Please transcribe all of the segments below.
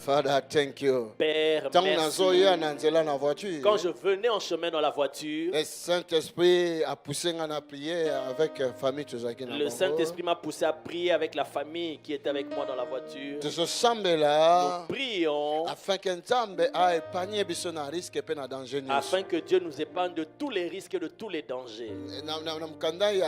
Father, thank you. Père, Quand merci. Quand je venais en chemin dans la voiture, le Saint-Esprit a poussé à prier avec la famille. le Saint-Esprit m'a poussé à prier avec la famille qui était avec moi dans la voiture. Nous Nous prions afin que Dieu nous épargne de tous les risques et de tous les dangers.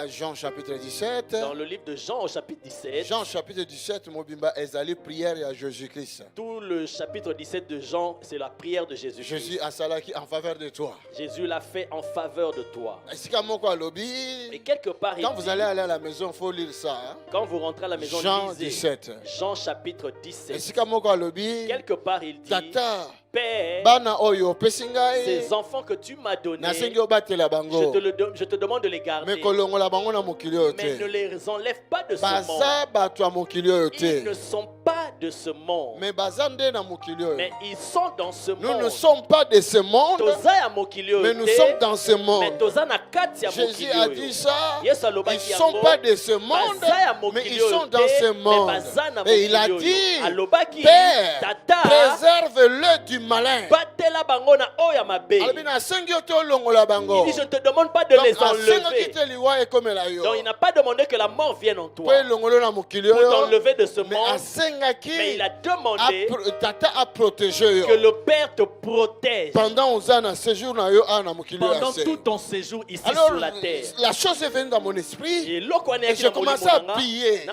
Jean chapitre 17. Dans le livre de Jean au chapitre 17, Jean chapitre 17, mobimba ezali prière à Jésus-Christ. tout le chapitre 17 de Jean, c'est la prière de Jésus. Jésus a salaki en faveur de toi. Jésus l'a fait en faveur de toi. Et Et quelque part, il quand vous dit, allez aller à la maison, il faut lire ça. Hein? quand vous rentrez à la maison, Jean lisez 17. Jean chapitre 17. Quelque Quelque part, il dit, Tata, Père, bana oyo pesingai. ces enfants que tu m'as donnés, Nasengi obatela bango. je te demande de les garder. Mais kolongola bango na mokili oyo Mais ne te. les enlève pas de ce monde. Baza bato ya mokili oyo Ils ne te. sont pas de ce monde. Mais baza nde na mokili oyo. Mais ils sont dans ce Nous monde. ne sommes pas de ce monde, Toza ya mokili oyo mais nous te, sommes dans ce mais monde. toza na kati ya Jésus mokili a oyo. dit ça. Yesu Ils alobaki ne sont yango, pas de ce monde, baza ya mais mokili ils oyo sont te, dans ce mais monde. baza na Et il a mokili oyo. dit, Alobaki, Père, Tata, préserve-le du malin. batela bango na oyo ya mabe. Alors, asengi oto olongola bango. Il dit, je ne te demande pas de Donc, les asengi enlever. okite liwa ekomela yo. Donc il n'a pas demandé que la mort vienne en Po toi elongolo na mokili pour oyo. t'enlever de ce Mais monde, mais asengaki il a demandé tata a protégé yo. que le Père te protège Pendant oza na séjour na yo ana mokili oyo pendant ase. tout ton séjour ici Alors, sur la terre. la chose est venue dans mon esprit. Et loko ane Et je commençais à prier.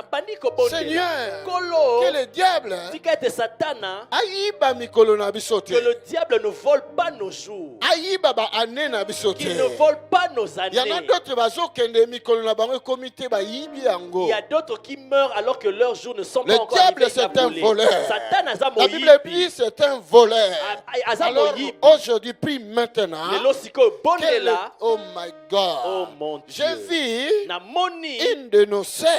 Seigneur, que Kolo, le diable tika ete satana, ayiba mikolo na biso te. que le diable ne vole pas nos jours, Ayiba ba ane na biso te. qu'il ne vole pas nos Il y en a années. d'autres bazokende mikolo na bango komite ba yibi yango. Il y a d'autres qui meurent alors que leurs jours ne sont Le pas encore diable, arrivés c'est à un voler. voleur. Satana aza La Bible dit moyibi. c'est un voleur. Aza Alors moyibi. aujourd'hui, prie maintenant. Lelo sikoyo Quel est- bondela. Oh my God. Oh mon J'ai Dieu. vu Namoni une de nos sœurs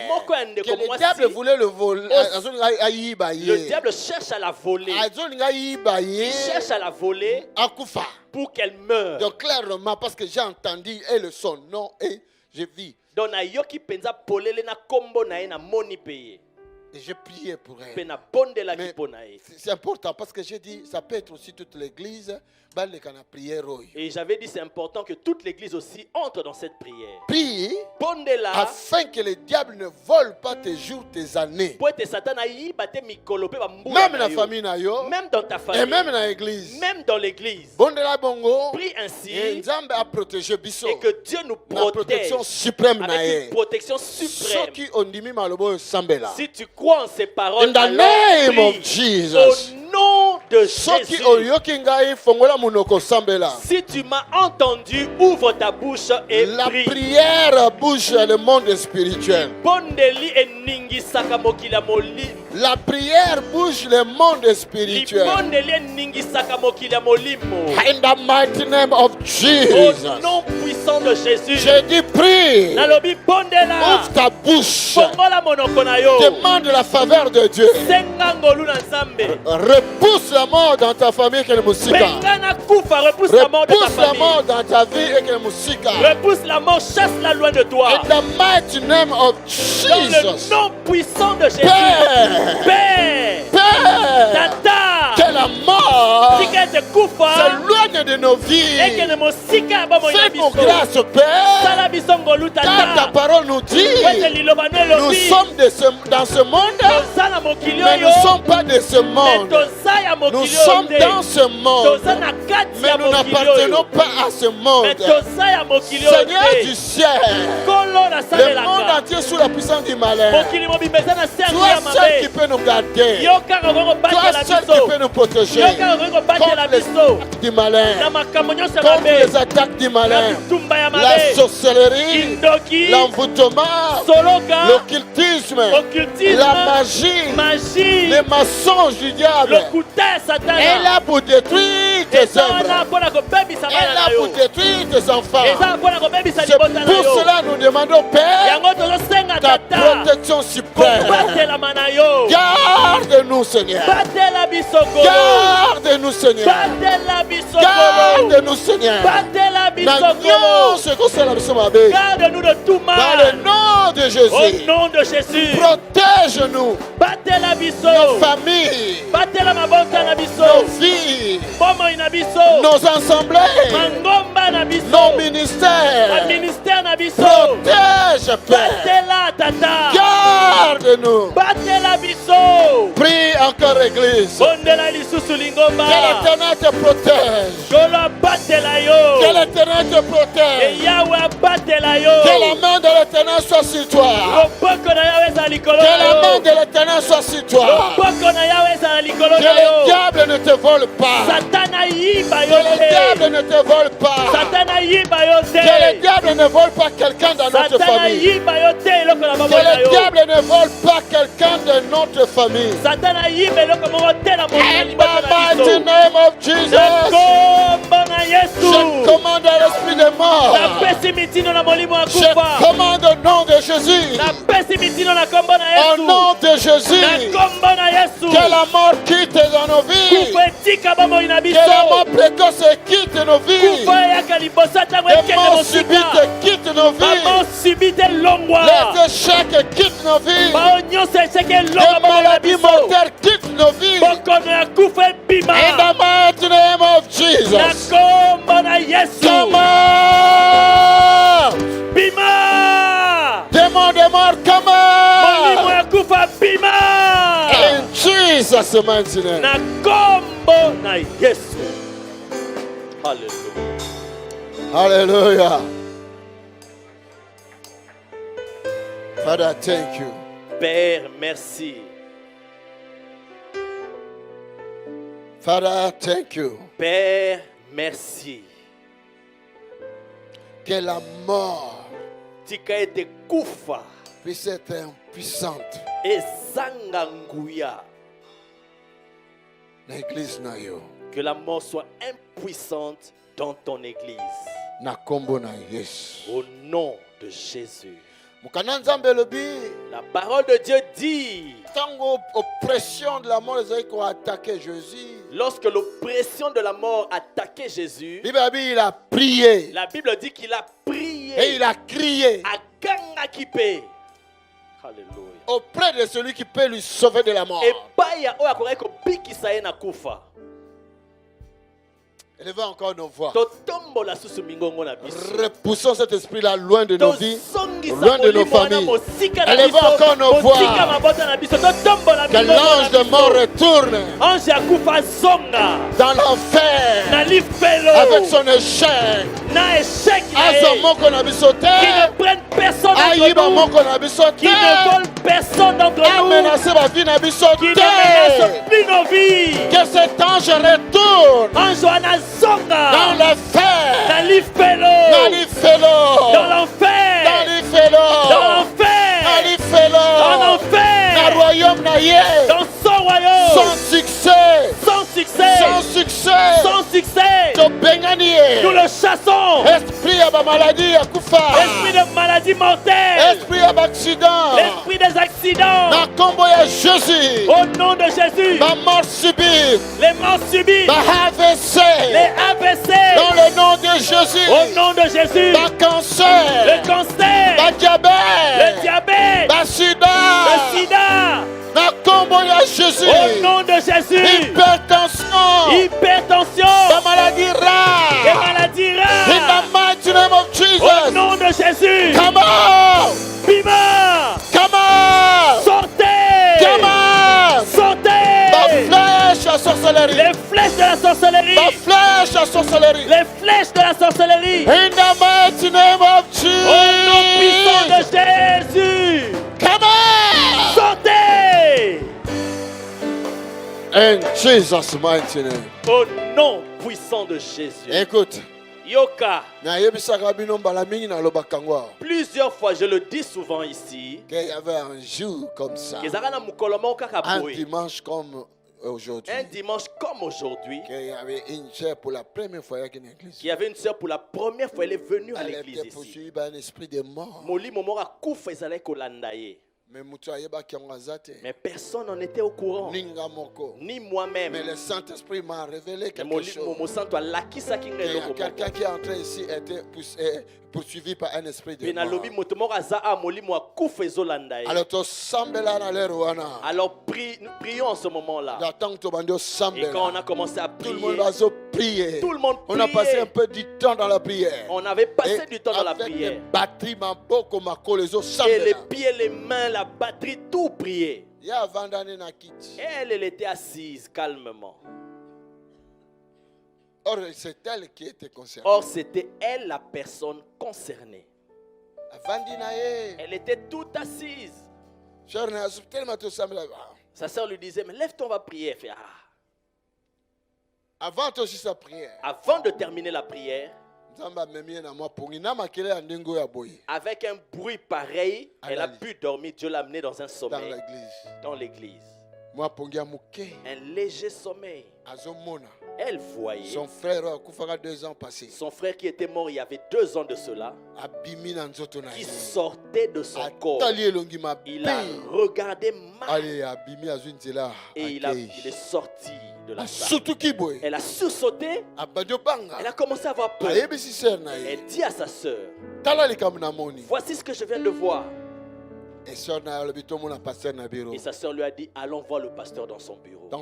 moko ya ndeko que le mwasi, diable voulait le voler. le diable cherche à la voler. Il cherche à la voler Akufa. pour qu'elle meure. Donc clairement, parce que j'ai entendu elle son nom et j'ai vu. Donc na yoki penza polele na kombo na ye na moni peye. Et j'ai prié pour Pe elle. na bondela Mais ki po na ye. c'est important parce que j'ai dit, ça peut être aussi toute l'église. Balé kana prière. Et j'avais dit c'est important que toute l'église aussi entre dans cette prière. Prie Bondela afin que le diable ne vole pas tes jours, tes années. po ete satana yiba te mikolo pe bambula Même na la yo. famille na yo. Même dans ta Et famille, même dans l'église. même dans l'église. Bon de la bongo. Prie Et ainsi Nzambe a protégé Bisso. et que Dieu nous La protège protection suprême na avec ye. une protection Ceux suprême. qui ont dit malobo sambela. Si tu crois en ces paroles, In the alors name prie of Jesus. au nom de Ceux qui Jésus. ont yoki ngai fongola munoko sambela. Si tu m'as entendu, ouvre ta bouche et La prie. prière bouge le monde spirituel. Bondeli eningisaka mokili ya molimo. La prière bouge le monde spirituel. Libondeli eningisaka mokili ya molimo. In the mighty name of Au Jesus. nom puissant de Jésus. Je dis prie. Nalobi bondela. Ouvre ta bouche. Fongola monoko na yo. Demande la faveur de Dieu. Senga ngolu na Nzambe. Repousse la mort dans ta famille que le musika. Bengana kufa, repousse la mort de ta Repousse la famille. mort dans ta vie et que le musika. Repousse la mort, chasse-la loin de toi. In the mighty name of Dans le Jesus. nom puissant de Jésus. Père. Père. Père. Tata. Que la mort Tika ete kufa. s'éloigne de nos vies. Ekene mosika ya bomoi na Fais-nous biso. grâce, Père. Sala biso ngolu Car ta tata. parole nous dit, Wete liloba no nous elobi. sommes dans ce monde, Toza na mokili mais nous oyo. ne sommes pas de ce Mais monde. toza ya Nous mokili sommes oyo dans te. ce monde, Toza na kati mais ya nous mokili n'appartenons oyo. pas à ce Mais monde. toza ya mokili oyo Seigneur du te. ciel, Kolo na le monde salelaka. entier sous la puissance du malin. Mokili mobimba eza na se ya Toi seul qui mabe. peux nous garder. Yo kaka okoki Toi kobatela seul qui biso. peux nous protéger Yo kaka okoki kobatela contre les biso. attaques du malin, Na makambo nyonso ya contre mabe. les attaques du Na malin, bitumba ya la mabe. sorcellerie, Kindoki. l'envoûtement, Soloka. l'occultisme, Occultisme. la magie, Magie. les mensonges du diable. Lokuta ya satana. Elle est là pour détruire tes Eza wana œuvres. mpona kobebisa Elle est bana là na pour yo. détruire tes enfants. Eza mpona kobebisa C'est libota na pour yo. cela que nous demandons, Père, Yango tozosenga ta tata. protection suprême. Kobatelama na yo. Garde-nous, Seigneur. Batela biso kolo. Garde-nous, Seigneur. Batela biso kolo. Garde-nous, Seigneur. Batela Garde-nous de tout mal. Dans le nom de Jésus. Au nom de Jésus. Protège-nous. Nos familles. Nos vies. Nos assemblées. Nos ministères. Protège, Père. Garde-nous. Prie encore, Église. Que l'Éternel te protège. Que l'Éternel te protège. Que la main de l'Éternel soit sur toi. Que la main de l'Éternel soit sur toi. Que le diable ne te vole pas. Que le diable ne te vole pas. Que le diable ne vole pas quelqu'un dans notre famille. Que le diable ne vole pas quelqu'un de notre famille. In the mighty name of Jesus. Je commande à l'esprit de mort. Je commande au nom de Jésus. Au nom de Jésus. Que la mort quitte dans nos vies. Que la mort précoce quitte nos vies. Que mort subite quitte nos vies. Les échecs quittent nos vies. Les maladies mortelles quittent nos vies. In the mighty name of Jesus. Come out. Démon de mort, come out. In Jesus' mighty name. Hallelujah. Father, thank you. Père, merci. Father, thank you. Père, merci. Que la mort puisse être impuissante. L'église na yo. Que la mort soit impuissante dans ton église. Na kombo na Yesu. Au nom de Jésus. La parole de Dieu dit, lorsque l'oppression de la mort attaquait Jésus, il a prié. La Bible dit qu'il a prié et il a crié auprès de celui qui peut lui sauver de la mort. Élevons encore nos voix. Repoussons cet esprit-là loin de nos vies, loin de nos familles. Élevons encore nos voix. Que l'ange de mort retourne dans l'enfer avec son échec. Qui ne prennent personne d'entre nous, qui ne volent personne d'entre nous, qui ne menacent plus nos vies. Que cet ange retourne dans l'enfer, dans l'enfer, dans son royaume, sans succès. Nous le chassons. Esprit de maladie mortelle, esprit d'accident, l'esprit des accidents, au nom de Jésus, ma mort subite, les morts subites, les AVC, dans le nom de Jésus, au nom de Jésus, ma cancer, le cancer, ma diabète, le diabète, ma sida, le sida, Jésus, au nom de Jésus, hypertension, la maladie rare, les maladies rares, in the mighty name of Jesus, au nom de Jésus, come on, Bima, come on, sortez, come on, sortez, ma flèche à sorcellerie, les flèches de la sorcellerie, ma flèche à sorcellerie, les flèches de la sorcellerie, in the mighty name of Jesus, au nom puissant de Jésus, come on, sortez, in Jesus' mighty name. Au nom puissant de Jésus. Écoute. Yoka. Plusieurs fois, je le dis souvent ici, qu'il y avait un jour comme ça, un dimanche comme aujourd'hui, qu'il y avait une sœur pour la première fois à l'église. Il y avait une sœur pour la première fois, elle est venue à l'église ici. Elle était poursuivie par un esprit de mort. Mais personne n'en était au courant. Ni moi-même. Mais le Saint-Esprit m'a révélé quelque chose. Quelqu'un qui est entré ici était poursuivi par un esprit de mort. Alors prions en ce moment-là. Et quand on a commencé à prier, tout le monde priait. On a passé un peu du temps dans la prière. On avait passé du temps dans la prière. Et les pieds, les mains, la batterie, tout priait. Elle était assise calmement. Or, c'est elle qui était concernée. Or, c'était elle la personne concernée. Elle était toute assise. Sa sœur lui disait, mais lève-toi, on va prier. Elle fait, avant sa prière. Avant de terminer la prière, avec un bruit pareil, elle a pu dormir. Dieu l'a amenée dans un sommeil. Dans l'église. Un léger sommeil. Elle voyait son frère 2 ans passés. Son frère qui était mort il y avait 2 ans de cela, qui sortait de son corps. Il a regardé mal et il est sorti de la salle. Elle a sursauté. Elle a commencé à avoir peur. Elle dit à sa sœur, voici ce que je viens de voir. Et sa sœur lui a dit, allons voir le pasteur dans son bureau. À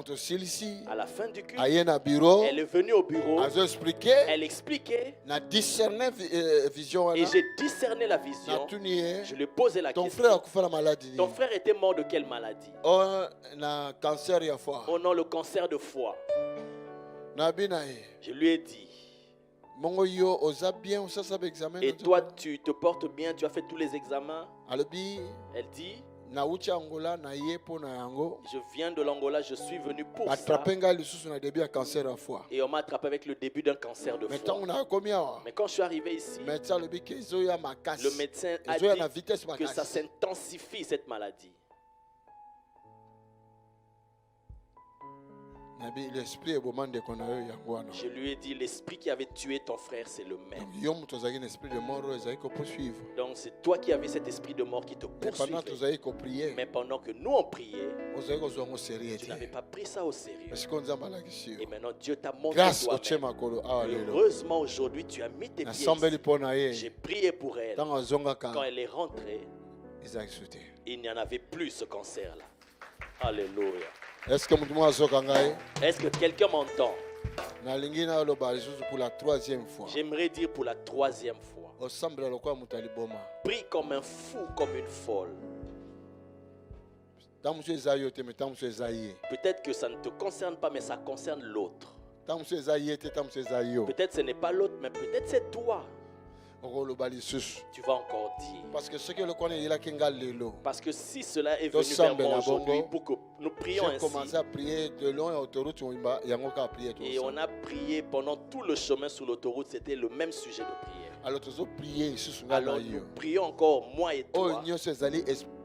la fin du culte, elle est venue au bureau. Elle expliquait. Et j'ai discerné la vision. Je lui ai posé la question. Ton frère était mort de quelle maladie? Oh non, le cancer de foie. Je lui ai dit, et toi, tu te portes bien, tu as fait tous les examens? Elle dit, je viens de l'Angola, je suis venu pour ça. Et on m'a attrapé avec le début d'un cancer de foie. Mais quand je suis arrivé ici, le médecin a dit que ça s'intensifie, cette maladie. Je lui ai dit, l'esprit qui avait tué ton frère, c'est le même. Donc c'est toi qui avais cet esprit de mort qui te poursuivait. Mais pendant que nous on priait, tu n'avais pas pris ça au sérieux. Et maintenant Dieu t'a montré toi-même. Heureusement aujourd'hui tu as mis tes pieds. J'ai prié pour elle. Quand elle est rentrée, il n'y en avait plus ce cancer-là. Alléluia. Est-ce que quelqu'un m'entend? Pour la 3e fois. J'aimerais dire pour la 3e fois. Prie comme un fou, comme une folle. Peut-être que ça ne te concerne pas, mais ça concerne l'autre. Peut-être ce n'est pas l'autre, mais peut-être c'est toi. Tu vas encore dire. Parce que si cela est venu vers moi aujourd'hui pour que nous prions ainsi, et on a prié pendant tout le chemin sur l'autoroute, c'était le même sujet de prière. Alors nous prions encore, moi et toi.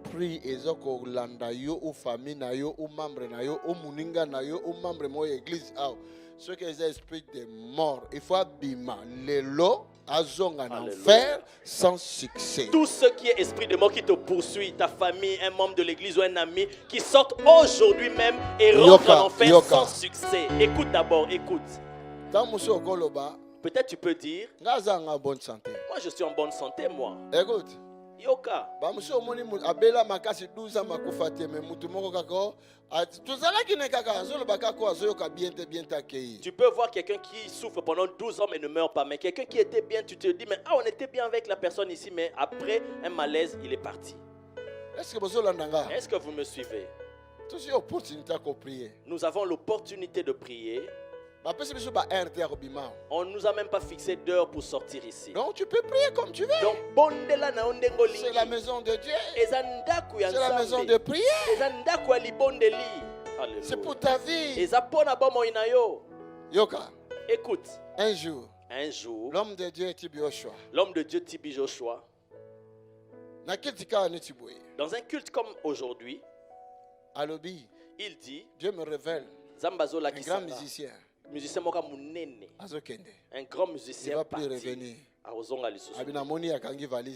Esprit ezoko landa yo ou famille na yo ou membre na yo ou muninga na yo ou membre mo église ce que les esprits de mort il faut abima lelo azonga en enfer sans succès. Tout ce qui est esprit de mort qui te poursuit, ta famille, un membre de l'église ou un ami qui sortent aujourd'hui même et rentrent en enfer sans succès. Écoute d'abord, écoute. Peut-être tu peux dire, moi je suis en bonne santé, moi. Écoute. Yoka. Tu peux voir quelqu'un qui souffre pendant 12 ans mais ne meurt pas. Mais quelqu'un qui était bien, tu te dis, mais on était bien avec la personne ici, mais après un malaise, il est parti. Est-ce que vous me suivez? Nous avons l'opportunité de prier. On ne nous a même pas fixé d'heure pour sortir ici. Donc tu peux prier comme tu veux. C'est la maison de Dieu. C'est la maison de prière. C'est pour ta vie. Yoka. Écoute. Un jour. L'homme de Dieu Tibi Joshua. Dans un culte comme aujourd'hui, il dit, Dieu me révèle un grand musicien. Un grand musicien parti. Il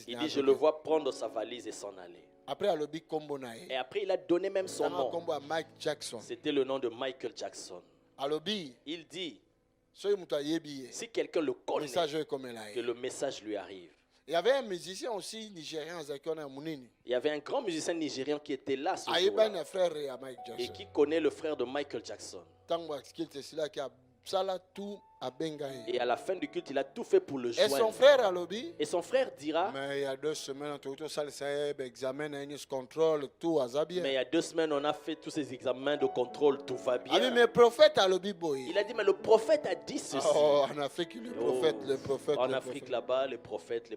Il dit, je le vois prendre sa valise et s'en aller. Après, alobi kombo na ye. Et après, il a donné même son Tanga nom. kombo a Mike Jackson. C'était le nom de Michael Jackson. Alobi, Il dit, soki mutu ayebi ye, si quelqu'un le connaît, message oyo ekomela que ye. le message lui arrive. Il y avait un musicien aussi nigérien azalaki wana ya munini. Il y avait un grand musicien nigérien qui était là ce Ayeba jour-là na frère ya Mike et Jackson. qui connaît le frère de Michael Jackson. Tango akilite esilaki asala tout abenga ye. Et à la fin du culte, il a tout fait pour le Et son joindre. frère alobi, Et son frère dira, mais il y a 2 semaines tokoki tosalisa ye examen na ye nyonso contrôle tout aza bien. mais il y a 2 semaines, on a fait tous ces examens de contrôle, tout va Abi bien. mais prophète alobi boye. Il a dit, mais le prophète a dit ceci. Oh, en Afrique le Oh, prophète. en le Afrique là-bas, les prophètes.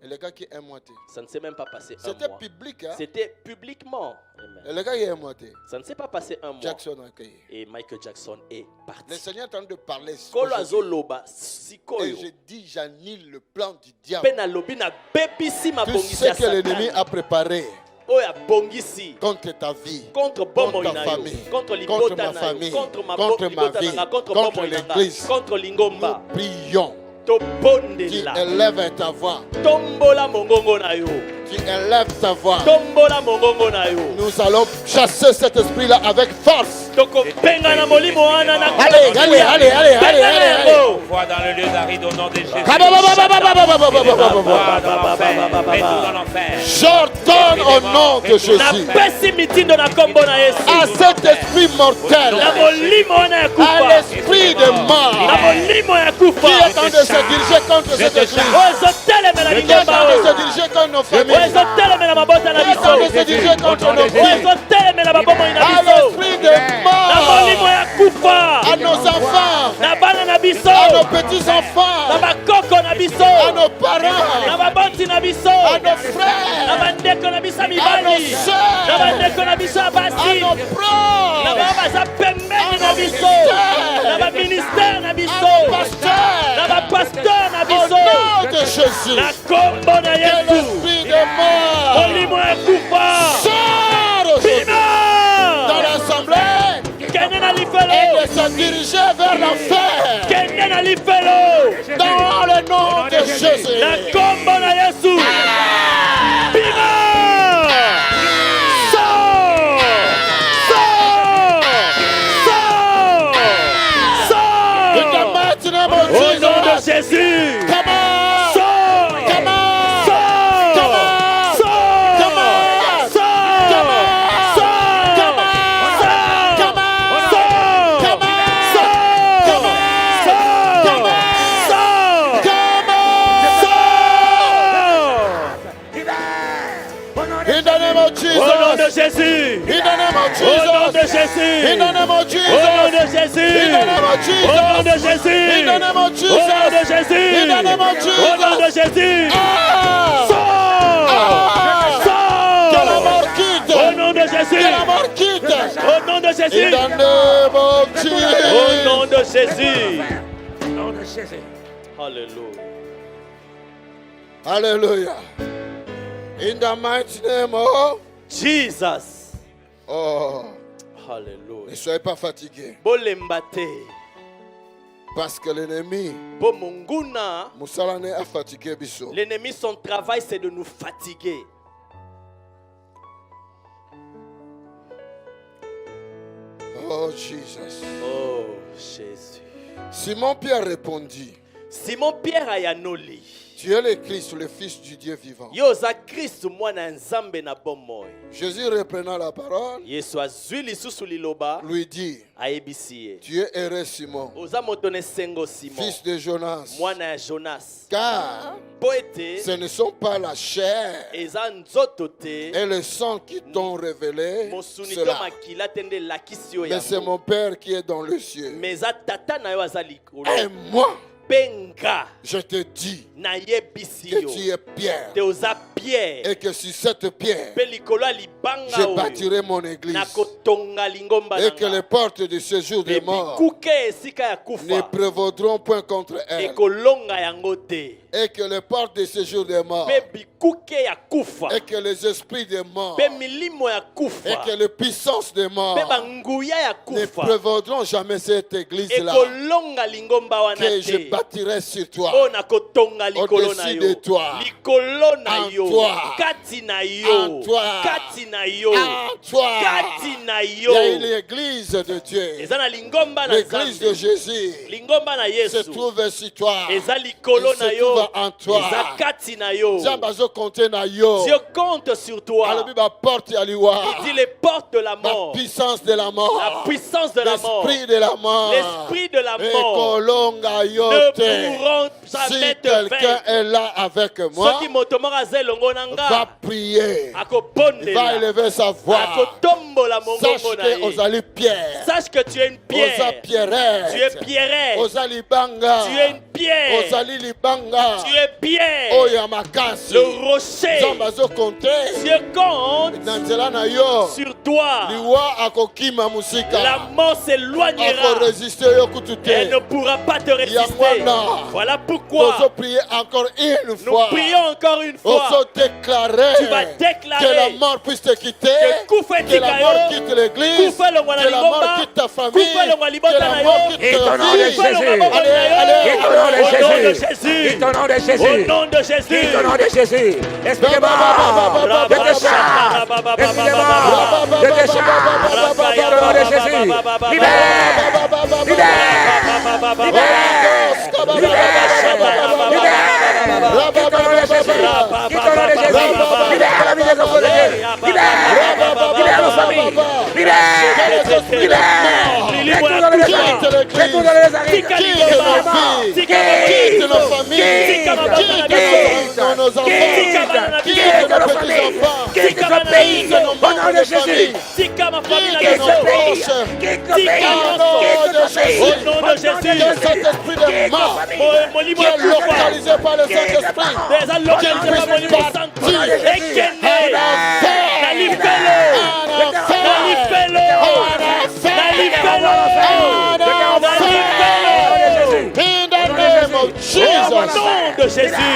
Et le gars qui est moitié. Ça ne s'est même pas passé un C'était mois. public, hein? C'était publiquement. Amen. Et le gars qui est moitié. Ça ne s'est pas passé un mois. Jackson a accueilli. Et Michael Jackson est Le parti. Seigneur est en train de parler. Kolo aujourd'hui. azoloba, Et sikoyo. je dis, j'annule le plan du diable. Pe na lobi na bebisi Tout mabongisi ce ya que l'ennemi Satan. a préparé Oyo abongisi. contre ta vie, Contre bomoi ta na yo, famille, contre contre libota ma na famille, yo, contre ma contre ma libota vie, na nga, contre contre bomoi na nga, l'église. contre lingomba. nous prions. To Tu bondela. élèves ta voix. Tombola mongongo na yo. Tu élèves ta voix. Tombola mongongo na yo. Nous allons chasser cet esprit-là avec force. Toko penga na molimo wana na. Allez. Vois dans le lieu d'aride au nom de Jésus. Mets-nous dans l'enfer. J'ordonne au nom de Jésus Napesi mitindo na kombo na Yesu. à cet esprit mortel, Na molimo wana ya à kufa. l'esprit de Na mort molimo ya qui est kufa. en train de se diriger contre cette église, Ozotelemela qui est en lingomba train de se oyo. diriger contre nos familles, Ozotelemela mabota na qui est en train de biso. se diriger contre nos vies, Ozotelemela babomoi na à biso. l'esprit de Na molimo mort, ya kufa. à nos enfants, Na bana na biso. à nos Na petits-enfants, bakoko na biso. à nos Na parents, baboti na biso. à nos Na frères, bandeko na biso ya à nos mibali. Na sœurs, bandeko na biso ya à basi. nos Na proches, baba baza pembeni na biso. Na baministère na à biso. nos Na pasteurs, bapasteur na au biso. nom de Jésus, Na kombo na que Yesu. l'esprit de mort Molimo ya kufa. sort aujourd'hui dans Bima. l'assemblée Kende na et lifelo. de se diriger vers l'enfer Kende na lifelo. dans le nom de Jésus. Na kombo na Yesu. Bima. Sors. In the mighty name of Au nom de Jesus, Jésus. come on, Sors. come on, Sors. come on, Sors. come on, Sors. come on, Sors. come on, Sors. come on, Sors. come on, Sors. come on, Sors. come on, Sors. come on. In the name of Au nom de Jesus, Jésus. in the name of Au nom de Jesus, Jésus. in the name of Au nom de Jesus, Jésus. in the name of Au nom de Jesus, Jésus. in the name of Au nom de Jesus, Jésus. in the name of Au nom de Jesus. Jésus. Ah! Sors. Que la Sors. mort quitte, Au nom de Jésus. que la mort quitte. Au nom de In Jésus. the name of Au Jesus. nom de Jésus. Nom de Jésus. Alléluia. Hallelujah. In the mighty name of Jesus. oh, ne Alléluia. soyez pas fatigués Bolembate. parce que l'ennemi Bomunguna. Moussalane a fatigué biso. L'ennemi, son travail, c'est de nous fatiguer. Oh Jesus. Oh, Jésus. Simon Pierre répondit, Simon Pierre Ayanoli. tu es le Christ, le Fils du Dieu vivant. Yoza Christ mwana nzambe na bomoy. Jésus reprenant la parole, Yesu azwi lisusu liloba lui dit, ayebisi ye. tu es heureux Simon, Oza moto ne sengo Simon. fils de Jonas, Mwana ya Jonas. car Po ete ce ne sont pas la chair eza nzoto te. et le sang qui t'ont révélé Mosuni to cela, makila tende lakisi yo mais c'est yango. mon Père qui est dans le ciel. Mais eza tata na yo aza likolo. Et moi, Penga je te dis na yebisi que yo. tu es Pierre, Te oza Pierre. et que sur cette pierre, Pe likolo ya libanga je oyo. bâtirai mon église, Nakotonga lingomba et que les nanga. portes de ce jour de Pe mort bikuke esika ya ne kufa. prévaudront point contre elle, Ekolonga yango te. et que les portes de ce jour de mort, Pe bikuke ya kufa. et que les esprits de mort, Pe milimo ya et kufa. que les puissances de mort Pe banguya ya ne kufa. prévaudront jamais cette église-là, Ekolonga lingomba wana que je te. bâtirai sur toi, au-dessus de toi, en toi, en toi, en toi. Il y a l'église de Dieu, l'église de Jésus se trouve sur toi, il se trouve en toi. Dieu compte sur toi. Il dit les portes de la mort, la puissance de la mort, l'esprit de la mort, ne pourront jamais si te quelqu'un est là avec moi, va prier, va élever sa voix. Sache que tu es une pierre. Tu es Pierrette. Tu es une pierre. Tu es pierre. Le rocher. Dieu compte sur toi. La mort s'éloignera. Elle ne pourra pas te résister. Voilà pourquoi nous prions encore une fois. Tu vas déclarer que la mort puisse te quitter, que la mort quitte l'église, que la mort quitte ta famille, que la mort quitte ta vie. Au nom de Jésus. Au nom de Jésus. Au nom de Jésus. Expliquez-moi. De tes chars. Expliquez-moi. De tes chars. Au nom de Jésus. Libère. Localisé par le Saint-Esprit, qu'il puisse partir in the name of Jesus. Au nom de Jésus.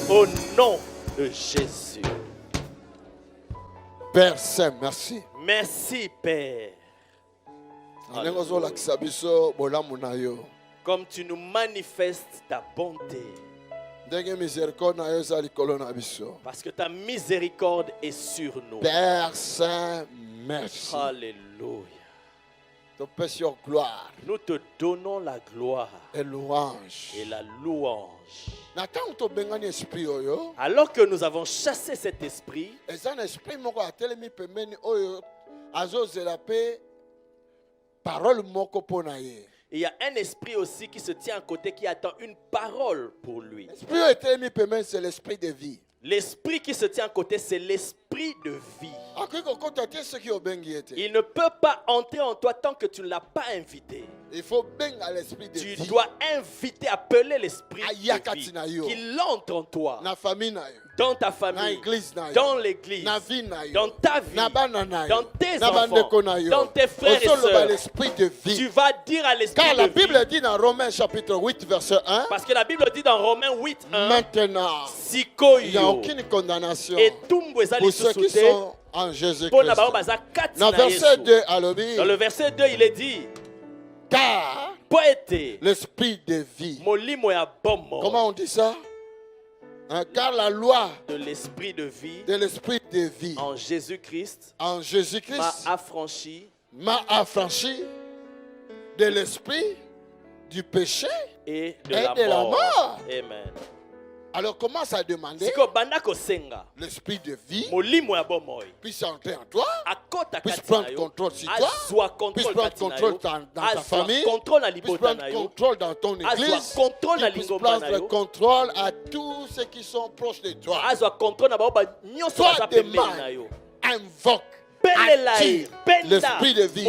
Au nom de Jésus. Père Saint, merci. Merci, Père. Comme tu nous manifestes ta bonté. Parce que ta miséricorde est sur nous. Père Saint, merci. Alléluia. Gloire. Nous te donnons la gloire et louange. Et la louange. Alors que nous avons chassé cet esprit, il y a un esprit aussi qui se tient à côté, qui attend une parole pour lui. C'est l'esprit de vie. L'esprit qui se tient à côté, c'est l'esprit de vie. Il ne peut pas entrer en toi tant que tu ne l'as pas invité. Il faut bien à l'esprit de vie. Tu dois inviter, appeler l'esprit de vie, qu'il entre en toi, dans ta famille, dans l'église, dans ta vie, dans tes enfants, dans tes frères et sœurs. Tu vas dire à l'esprit de vie. Car la Bible dit dans Romains chapitre 8 verset 1. Parce que la Bible dit dans Romains 8, 1. Maintenant, il n'y a aucune condamnation pour ceux qui sont en Jésus-Christ. Dans verset 2, dans le verset 2, il est dit, car l'esprit de vie. Comment on dit ça? Car la loi de l'esprit de vie, en Jésus-Christ, m'a affranchi de l'esprit du péché et de la mort. Amen. Alors commence à demander l'esprit de vie puisse entrer en toi, puisse prendre contrôle sur toi, puisse prendre contrôle dans ta famille, puisse prendre contrôle dans ton église, puisse prendre contrôle à tous ceux qui sont proches de toi. Toi demande, invoque, attire l'esprit de vie,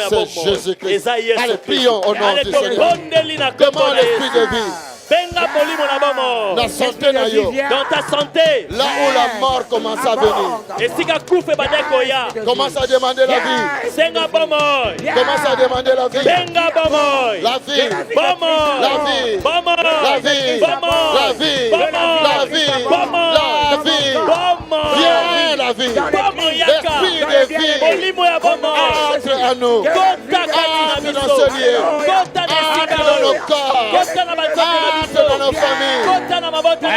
c'est Jésus-Christ. Allez, prions au nom du Seigneur. Demande l'esprit de vie. Benga molimo na bomo. Na santé na yo. Dans ta santé. Là où la mort commence à venir. Esika kufe badeko ya. Commence à demander la vie. Senga bomo. Commence à demander la vie. Benga bomo. La vie. Bomo. La vie. Bomo. La vie. Bomo. La vie. Bomo. La vie. Bomo. La vie. Bomo. Viens la vie. Bomo yaka. L'esprit de vie. Molimo ya bomo. Entre à nous. Entre dans ce lieu. Entre dans nos corps. Entre dans nos familles. In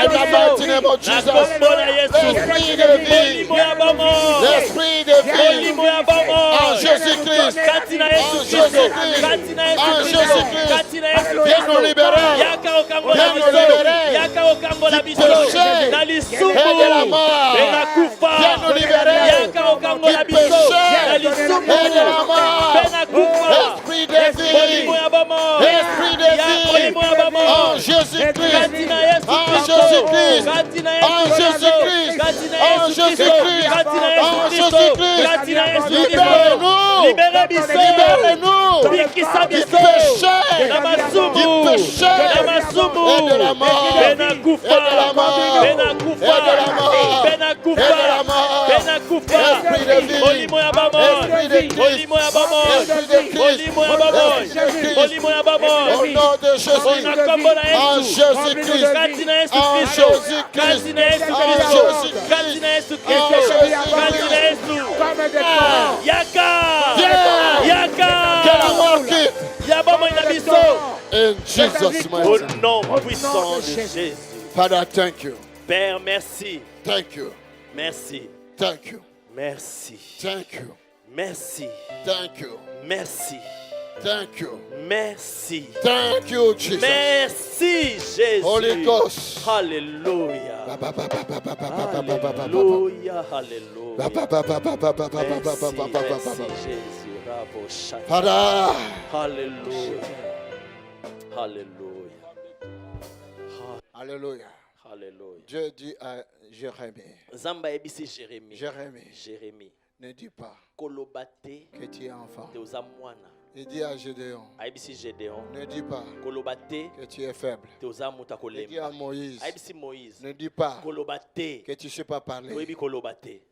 the mighty name of Jesus. L'esprit de vie. L'esprit de vie. En Jésus-Christ. En Jésus-Christ. En Jésus-Christ. Viens nous libérer. Viens nous libérer. Du péché et de la mort. Viens nous libérer. Du péché et de la mort. Esprit de vie. Esprit de vie. En Jésus-Christ. En Jésus-Christ. En Jésus-Christ. En Jésus-Christ. En Jésus-Christ. Libère-nous. Libère-nous. Du péché. Du péché. Et de la mort. Et de la mort. Et de la mort. Et de la mort. Esprit de vie. Esprit de Christ. Esprit de Christ. Au nom de Jésus. En Jésus-Christ. En Jésus-Christ. En Jésus-Christ. In Jesus' Au mighty name. nom puissant de Jésus. Father, thank you. Père, merci. Thank you. Merci. Thank you. Merci. Thank you. Merci. Thank you. Merci. Thank you. Merci. Thank you, Jesus. Merci, Jésus. Holy Ghost. Alléluia. Ba, ba, ba, ba, ba, ba, ba, ba, ba, ba, ba, ba. Alléluia. Alléluia. Ba, ba, ba, ba, ba, ba, ba, ba, ba, ba, ba, ba, ba, Merci, ba. Jésus. Rabo Shaka. Father, Alléluia. Alléluia. Alléluia. Alléluia. Dieu dit à Jérémie, Zamba ebisi Jérémie. Jérémie, Jérémie. ne dis pas Kolobate que tu es enfant. te uzamwana. Il dit à Gédéon, Aibisi Gédéon. ne dis pas Kolobate que tu es faible. te uzamuta Il dit à kolemba. Moïse, Aibisi Moïse. ne dis pas Kolobate. que tu ne sais pas parler. Toyebi kolobate.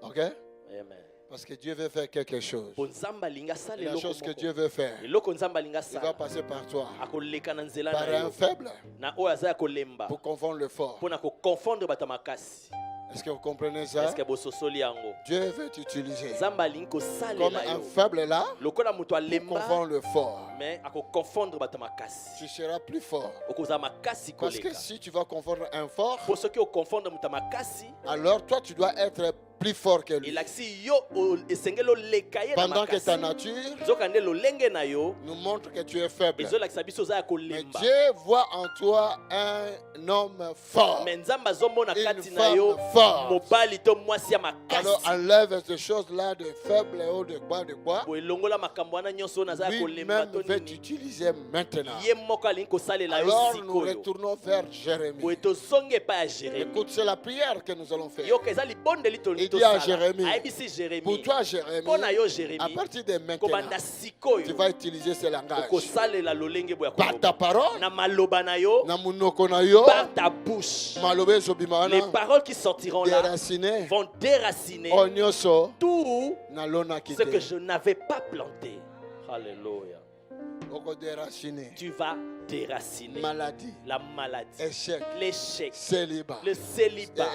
Ok? Amen. Parce que Dieu veut faire quelque chose. Bonzamba linga sale Et la loko chose que moko. Dieu veut faire, Eloko nzamba linga il va sala. passer par toi. Akoleka na nzela Par na un yo. faible Na oyo aza ya kolemba. pour confondre le fort. Pona ko confondre bato makasi. Est-ce que vous comprenez ça? Est-ce que bososoli yango? Dieu veut t'utiliser Nzamba linga ko sale comme la un yo. faible là Lokola muto pour alemba. confondre le fort. Mais ako confondre bato makasi. Tu seras plus fort. Okoza makasi Parce que koleka. si tu vas confondre un fort, Pour ceux qui ont confondre muta makasi. alors toi tu dois être plus fort que lui. Ilaksi yo esengelo lekaye na Pendant que ta makasi. nature Zokande lolenge na yo. nous montre que tu es faible. Ezolakisa biso za ya Mais kolemba. Dieu voit en toi un homme fort. Mais nzamba azomona Une kati na yo femme forte. mobali to mwasi ya Alors makasi. enlève ces choses-là de faible ou de quoi. Boye longola makambo wana nyonso oyo naza ya kolemba Lui-même to veut nini. t'utiliser maintenant. Ye moko alingi kosalela yo Alors nous sikoyo. retournons vers Jérémie. Boye tozongi epai ya Jérémi. Écoute, c'est la prière que nous allons faire. Yoka eza libondeli Il dit à tosala. Jérémie, Ayebisi Jérémi. pour toi, Jérémie, Mpo na yo à Jérémi. partir de maintenant, Kobanda sikoyo. tu vas utiliser ce langage. Okosalela lolenge boya Par ta koloba. parole, Na maloba na yo. na munoko na yo, Par ta bouche. malobe ezobima Les wana, paroles qui sortiront là déraciné, vont déraciner onyoso, tout na lona ce que kite. je n'avais pas planté. Alléluia. Oko déraciné, Tu vas déraciner maladie, la maladie, échec, l'échec, célibat, le célibat,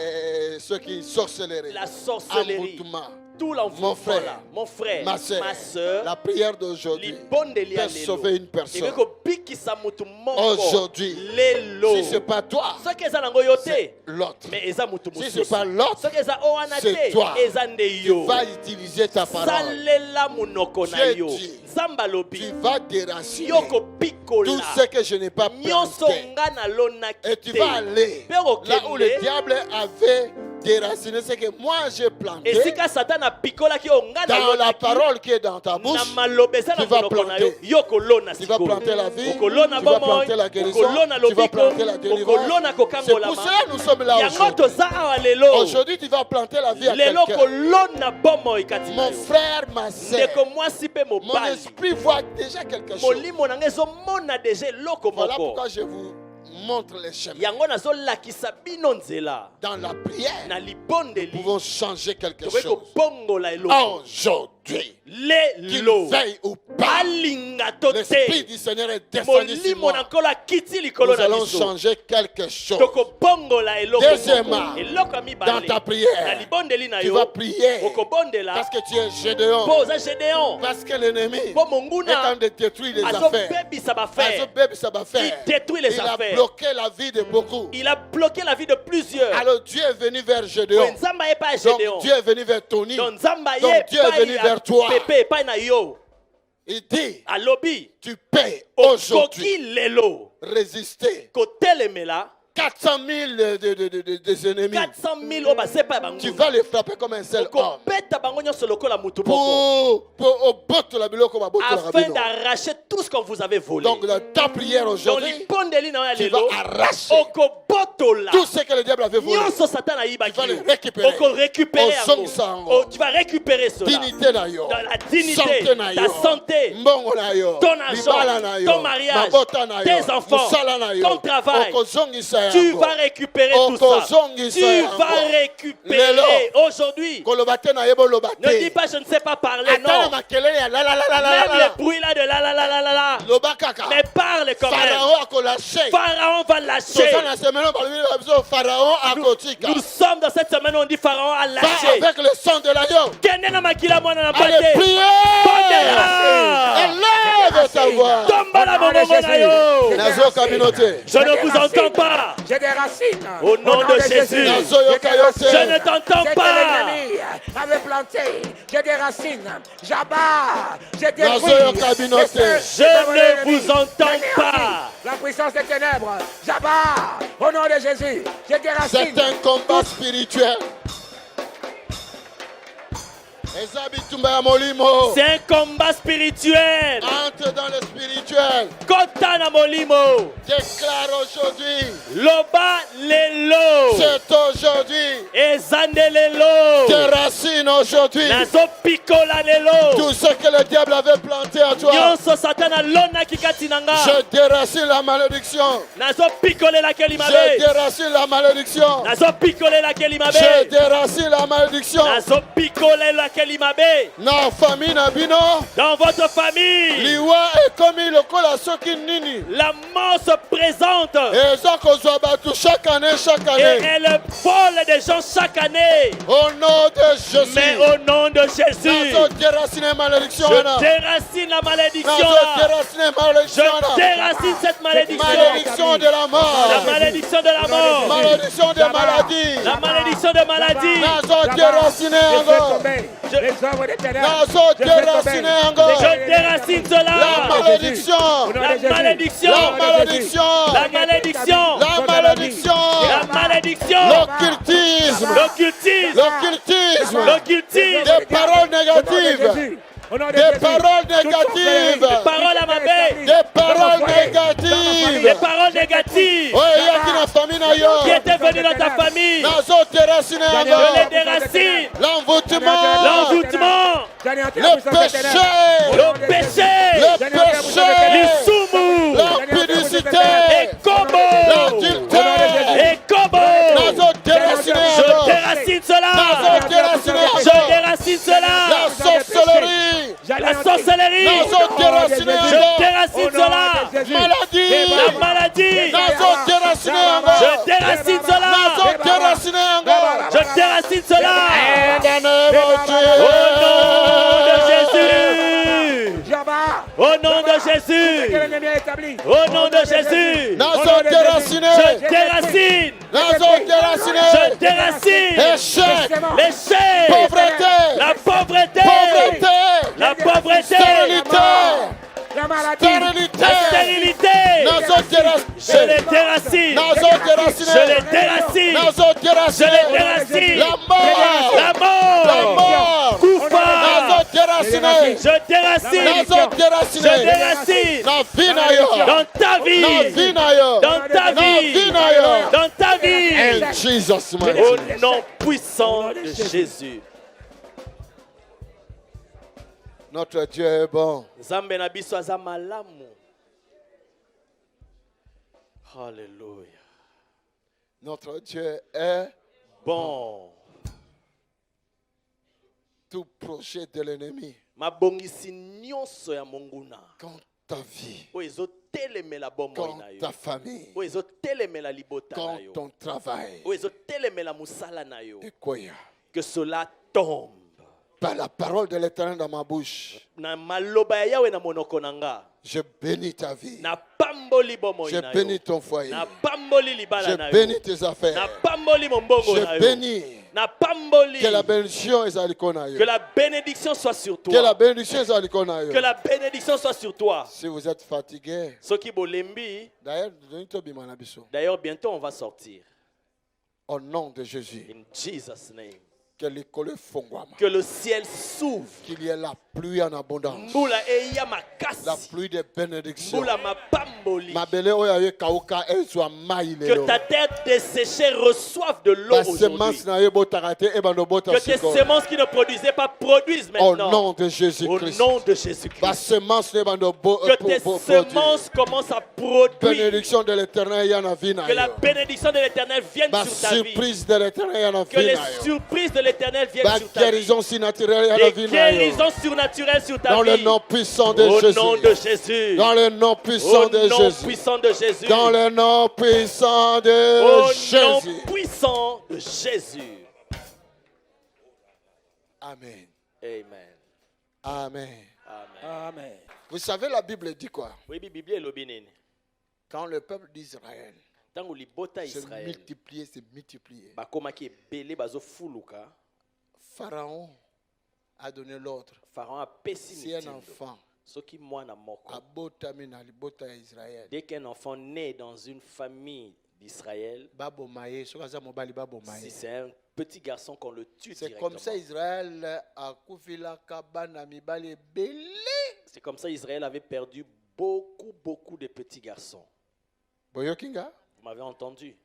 ceux qui sorcellerie, la sorcellerie, emboutement. tout Mon l'envoûtement frère, là. Mon frère, ma soeur, soeur, la prière d'aujourd'hui libondeli peut ya lelo. sauver une personne. Ekobikisa mutu moko. Aujourd'hui, lelo. si ce n'est pas toi, Soki eza nango yo te, c'est l'autre. mais eza mutu Si ce n'est mosusu. pas l'autre, Soki eza o wana c'est te, toi. eza nde tu yo. vas utiliser ta parole. Salela munoko na Dieu yo. dit, Nzamba lobi. Tu vas déraciner Yoko pikola. tout ce que je n'ai pas Nyonso planté. nga na lonaki Et tu te. vas aller Mpe okende, là où le diable avait déraciner, c'est que moi j'ai planté. Et si Satan a picola qui onga dans la parole qui est dans ta bouche, tu vas planter. Tu vas planter la vie, tu vas planter la guérison, tu vas planter la délivrance. C'est pour cela que nous sommes là aujourd'hui. Aujourd'hui, tu vas planter la vie à quelqu'un. Mon frère, ma sœur, mon esprit voit déjà quelque chose. Voilà pourquoi je vous montre les chemins. Dans la prière, nous pouvons changer quelque chose. Aujourd'hui, qu'il veille ou pas, l'Esprit du Seigneur est descendu sur moi. Nous allons changer quelque chose. Deuxièmement, dans ta prière, tu vas prier parce que tu es Gédéon. Parce que l'ennemi est en train de détruire les affaires. Il a bloqué la vie de beaucoup. Il a bloqué la vie de plusieurs. Alors Dieu est venu vers Gédéon. Donc Dieu est venu vers Tony. Donc Dieu est venu vers toi. Il dit, tu peux aujourd'hui résister 400 000 des ennemis. 400 000 tu vas les frapper comme un seul homme. Afin d'arracher tout ce qu'on vous avait volé. Donc dans ta prière aujourd'hui, tu vas arracher tout ce que le diable avait volé. Tu vas le récupérer. Tu vas récupérer cela. Dans la dignité, ta santé, ton argent, ton mariage, tes enfants, ton travail. Tu vas récupérer tout ça. Tu vas récupérer aujourd'hui. Ne dis pas je ne sais pas parler, non. Même les bruits là de la. Mais parle quand même. Pharaon va lâcher. Nous sommes dans cette semaine où on dit Pharaon a lâché. Avec le sang de l'agneau. Allez, priez. Élève ta voix. Je ne vous entends pas. J'ai des racines. Au nom de Jésus. Je ne t'entends pas. L'ennemi avait planté. J'ai des racines. J'abats. J'ai des ruines. Je ne vous entends pas. La puissance des ténèbres. J'abats. Au nom de Jésus. J'ai des racines. C'est un combat spirituel. C'est un combat spirituel. Entre dans le spirituel. Kotana molimo. Déclare aujourd'hui. Loba lelo. C'est aujourd'hui. Ezande lelo. Tes racines aujourd'hui. Nazo pikola lelo. Tout ce que le diable avait planté à toi. Nyonso satana lona kikatinanga. Je déracine la malédiction. Nazo pikole la kelimabe. Je déracine la malédiction. Nazo pikole la kelimabe. Je déracine la malédiction. Nazo pikole la kelimabe. Non, famille Nabino. Dans votre famille. Liwa est comme le soki nini. La mort se présente. Et ça qu'on soit battu chaque année. Et elle vole des gens chaque année. Au nom de Jésus. Mais au nom de Jésus. Je déracine la malédiction. Je déracine la malédiction. Je déracine cette malédiction. Malédiction de la mort. La malédiction de la mort. Malédiction de maladie. La malédiction de maladie. Je déracine encore. Les œuvres des ténèbres. Je déracine cela. La malédiction. La malédiction. La malédiction. La malédiction. La malédiction. La malédiction. L'occultisme. L'occultisme. L'occultisme. L'occultisme. Des paroles négatives. Des paroles négatives. Des paroles à ma baie. Des paroles négatives. Des paroles négatives. Qui étaient venues dans ta famille. Je les déracine. L'envoûtement. L'envoûtement. Le péché. Le péché. Le péché. L'isumu. L'impudicité. Et Kobo. L'adultère. Et Kobo. Je déracine cela. Je déracine cela. La sorcellerie. La sorcellerie. Je déracine cela. Maladie. La maladie. Je déracine cela. Je déracine cela. Au nom de Jésus. Au nom de Jésus. Je déracine. Je déracine. L'échec. La pauvreté. La pauvreté. La stérilité. Je les déracine. Je les déracine. Je les déracine. La mort. La mort. La mort. Koufa. Je déracine. Je déracine. Dans ta vie. Dans ta vie. Dans ta vie. In Jesus' mighty Au name. nom puissant de Jésus. Notre Dieu est bon. Nzambe na biso aza malamu. Alléluia. Notre Dieu est Bon. tout projet de l'ennemi Mabongisi nyonso ya monguna. contre ta vie, O ezotelemela bomoi contre na yo. ta famille, O ezotelemela libota na contre yo. ton travail. O ezotelemela musala na yo. Et quoi? Que cela tombe. Par la parole de l'Éternel dans ma bouche, Na maloba ya Yawe na monoko nanga. je bénis ta vie. Na pamboli bomoi Je na yo. bénis ton foyer. Na pamboli libala Je na yo. bénis tes Na affaires. pamboli mombongo na Je yo. bénis Na pamboli. que la bénédiction est à Que la bénédiction soit sur Que la toi. bénédiction est à Que la bénédiction soit sur toi. Si vous êtes fatigué, Soki bolembi, d'ailleurs, bientôt on va sortir. au nom de Jésus, In Jesus' name. que l'école fongwama, Que le ciel s'ouvre. qu'il y ait la pluie en abondance, Mbula eya la makasi. pluie de bénédiction. Mbula mapamboli. Mabele oyo kauka ezwa mai Que lelo. ta terre desséchée reçoive de l'eau Ba aujourd'hui. semence na yo botarate e bando bota Que tes siko. semences qui ne produisaient pas produisent Au maintenant. nom de Au Jésus-Christ. nom de Ba Jésus-Christ. semence ne bando Que tes semences commencent à produire. bénédiction de l'Éternel yana vina. Que la bénédiction de l'Éternel vienne Ba sur ta vie. surprise de l'Éternel yana Que les vina. surprises de l'Éternel viennent Ba sur ta vie. guérison surnaturelle yana Des vina. guérisons surnaturelles sur ta Dans le vie. nom puissant de Au Jésus. nom de Jésus. Dans le nom puissant Au de nom Jésus. puissant de Jésus. Dans le nom puissant de Au nom Jésus. puissant de Jésus. Amen. Amen. Amen. Amen. Amen. Vous savez, la Bible dit quoi? Oui, Bible elobi nini? Quand le peuple d'Israël Tango libota se Israël. multipliait, Bakomaki ebele bazofuluka. Pharaon a donné l'ordre. Pharaon a pesi Si un mitindo. enfant Soki mwana moko. abotami na libota ya Israël, Dès qu'un enfant naît dans une famille d'Israël, babomaye, soki aza mobali si babomaye. c'est un petit garçon qu'on le tue C'est directement. comme ça Israël akufilaka bana mibali ebele. C'est comme ça Israël avait perdu beaucoup de petits garçons. Boyokinga? Vous m'avez entendu?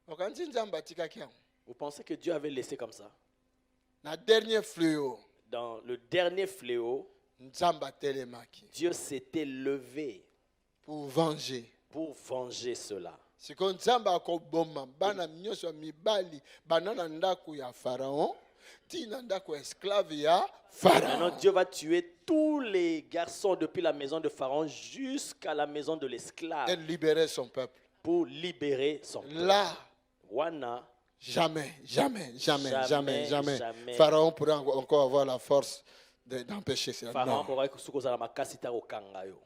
Okanzi nzamba atikaki yango. Vous pensez que Dieu avait laissé comme ça? Na dernier fléau, Dans le dernier fléau, nzamba telemaki Dieu s'était levé pour venger. pour venger cela. Siko nzamba akoboma bana nyonso ya mibali bana na ndako ya Pharaon, ti na ndako ya esclave ya Maintenant, Pharaon. Dieu va tuer tous les garçons depuis la maison de Pharaon jusqu'à la maison de Et l'esclave libérer son peuple. pour libérer son peuple. Là, Wana, jamais Jamais. Pharaon pourra encore avoir la force d'empêcher cela. Pharaon Non. pourrait kozala makasi ta kokanga yo.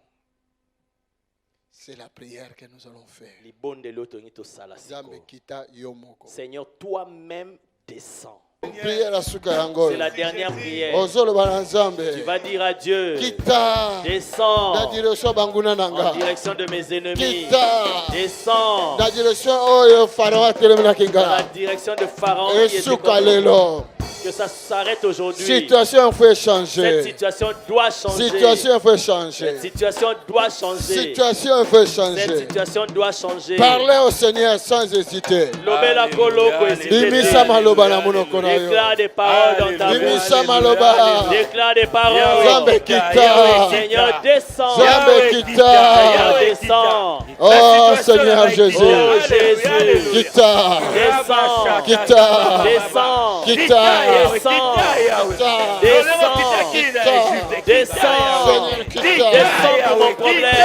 C'est la prière que nous allons faire. Libondelo tongi tosala Nzambe siko. kita yomoko. Seigneur, toi-même descends. Prière à suka yango. C'est la dernière prière. Ozolo bana Nzambe. Tu vas dire à Dieu, Kita. descends Na direction banguna en nanga. direction de mes ennemis. Kita. Descends Na direction oyo Pharaon atelemela dans la kinga. direction de Pharaon qui était Esuka contre nous. lelo. Que ça s'arrête aujourd'hui. Situation faut Cette changer. situation doit changer. Situation faut Cette changer. situation doit changer. Situation faut Cette changer. situation doit changer. Parlez au Seigneur sans hésiter. Lobela koloko Bimisa maloba na monoko na yo. Déclare des paroles dans ta bouche. Bimisa maloba. Déclare des paroles. Nzambe kita. Seigneur, descends. Nzambe Seigneur, kita. descends. Oh Seigneur Jésus. Oh Jésus. Kita. Descends. Kita. Descends. Kita. Descends. Kita. Descends. Descends. Descends pour mon problème.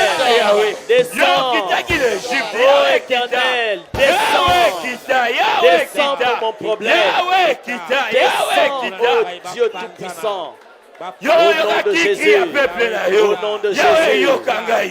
Descends. Oh Éternel. Descends. Descends pour mon problème. Descends, oh Dieu Tout-Puissant. Au nom de Jésus. Au nom de Jésus.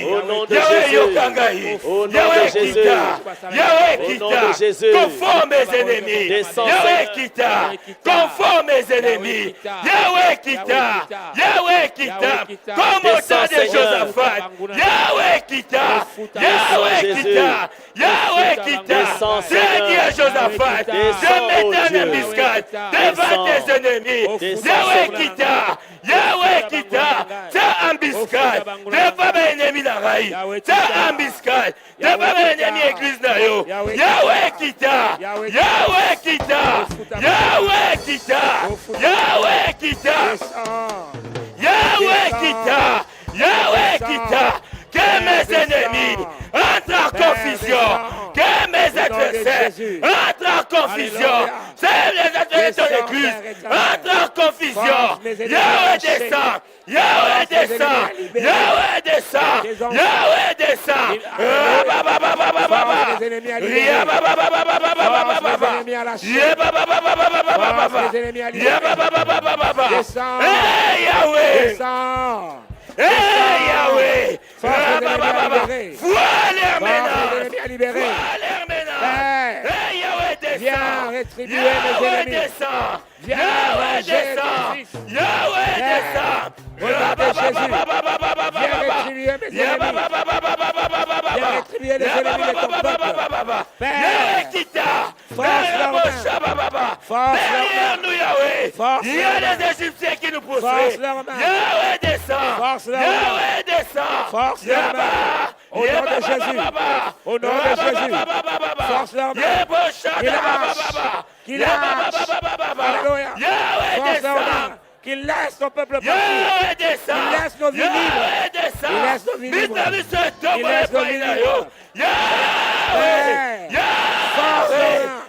Au nom de Jésus. Au nom de Jésus. Au nom de Jésus. Conforme mes ennemis. Descends, Yahweh Seigneur. Kita. Conforme mes ennemis. Yahweh Kita. Yahweh Kita. Comme au temps de Seigneur. Josaphat. Yahweh Kita. Yahweh Kita, Yahweh Kita, c'est dit à Josaphat, je mets un embuscade devant tes ennemis. Yahweh Kita, Yahweh Kita, c'est embuscade devant mes ennemis d'Araï, c'est embuscade devant mes ennemis église d'Ayo. Yahweh Kita, Yahweh Kita, Yahweh Kita, Yahweh Kita, Yahweh Kita, Yahweh Kita, que mes ennemis entrent en confusion, que mes adversaires entrent en confusion, c'est les adversaires de ton église entrent en confusion. Yahweh descend, Yahweh descend, Yahweh descend, Yahweh descend. Hey Yahweh, hey Yahweh, vois l'air maintenant, hey Yahweh descend, viens rétribuer mes Yahweh ennemis. descend, Viens Yahweh venger descend, ton fils. Yahweh descend. Regardez Jésus. Viens rétribuer mes ennemis. Viens rétribuer les ennemis de ton peuple. Père, derrière nous, Yahweh, il y a les Égyptiens qui nous poursuivent. Yahweh descend, Yahweh descend. Force leurs mains. Au nom de Jésus. Au nom de Jésus. Force leurs mains. Qu'il lâche. Alléluia. Force leurs mains. Qu'il laisse ton peuple partir. Qu'il laisse nos vies libres. Qu'il laisse nos vies libres. Qu'il laisse nos vies libres. Force leurs mains.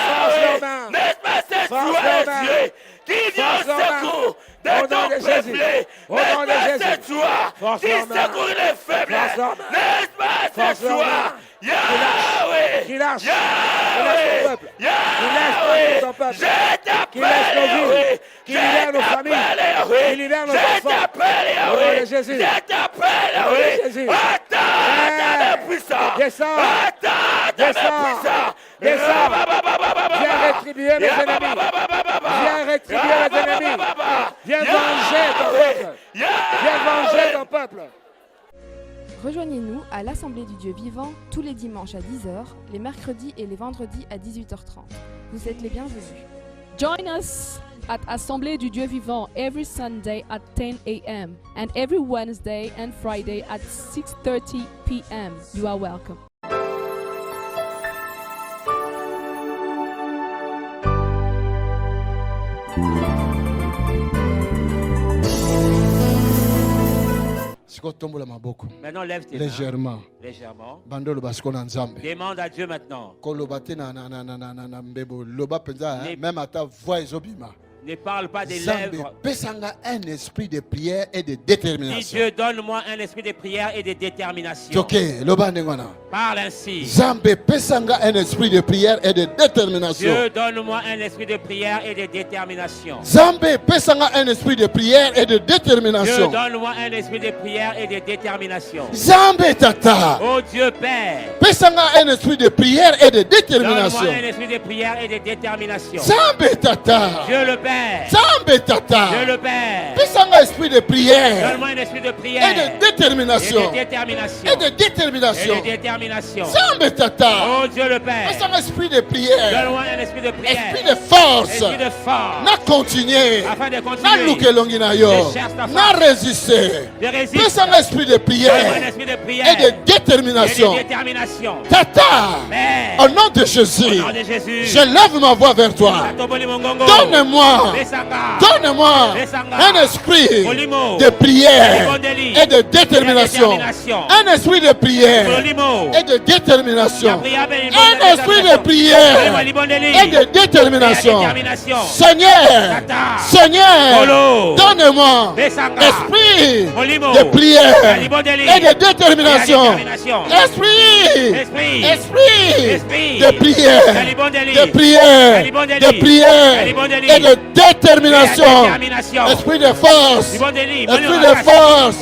Force leurs mains. N'est-ce pas cette joie, Dieu, qui vient au secours de ton peuple? N'est-ce pas cette joie qui secourt les faibles? N'est-ce pas cette joie? Yahweh, Qu'il lâche. Yahweh, Yahweh, je t'appelle Yahweh, qu'il libère nos familles, qu'il libère nos enfants. je t'appelle Au nom de Yahweh, Jésus. je t'appelle Yahweh, attends ta puissance, Descends. attends ta puissance, Descends. Viens rétribuer mes ennemis. Viens rétribuer mes ennemis. Viens venger ton peuple. Viens venger ton peuple. Rejoignez-nous à l'Assemblée du Dieu vivant tous les dimanches à 10h, les mercredis et les vendredis à 18h30. Vous êtes les bienvenus. Join us at Assemblée du Dieu vivant every Sunday at 10 a.m. and every Wednesday and Friday at 6:30 p.m. You are welcome. Maintenant, lève tes mains. Légèrement. Légèrement. Bandolo baskona nzambe. Demande à Dieu maintenant. Kolobate na mbebo. Loba penza même à ta voix ezobima. Ne parle pas des Zambe lèvres. pesanga un esprit de prière et de Dis détermination. Dieu, donne-moi un esprit de prière et de détermination. Ok, loba ndengwana. Parle ainsi. Zambe pesanga un esprit de prière et de détermination. Dieu, donne-moi un esprit de prière et de détermination. Zambe pesanga un esprit de prière et de Dieu, détermination. donne-moi un esprit de prière et de détermination. Zambe tata. Oh Dieu Père, Pesanga un esprit de prière et de donne-moi détermination. un esprit de prière et de détermination. Zambe tata. Dieu le Père, Zambe tata. Dieu le Père, Pesanga esprit de prière donne-moi un esprit de et prière de et détermination. de détermination. Et de détermination. Et de détermination. Zambe tata. Oh Dieu le Père, Pesanga esprit de prière. donne-moi un esprit de prière, Esprit de force. esprit de force, Na continuer. afin de Na continuer. lukelongi na yo. Je cherche ta Na résister. Je résiste. Pesanga esprit de Donne-moi un prière esprit de prière et de et de détermination. détermination. Tata. Père, Au nom de Jésus. au nom de Jésus, Je lève ma voix vers toi. Atoboli mongongo. Donne-moi. Besanga. Donne-moi un esprit de prière et de détermination. Un esprit de prière Olimo. et de détermination. Un Un esprit de prière et de détermination. Seigneur, Seigneur, donne-moi esprit de prière et de détermination. Esprit de prière, de prière, de prière et de détermination. Détermination. Esprit de force. Libondeli, Esprit de force.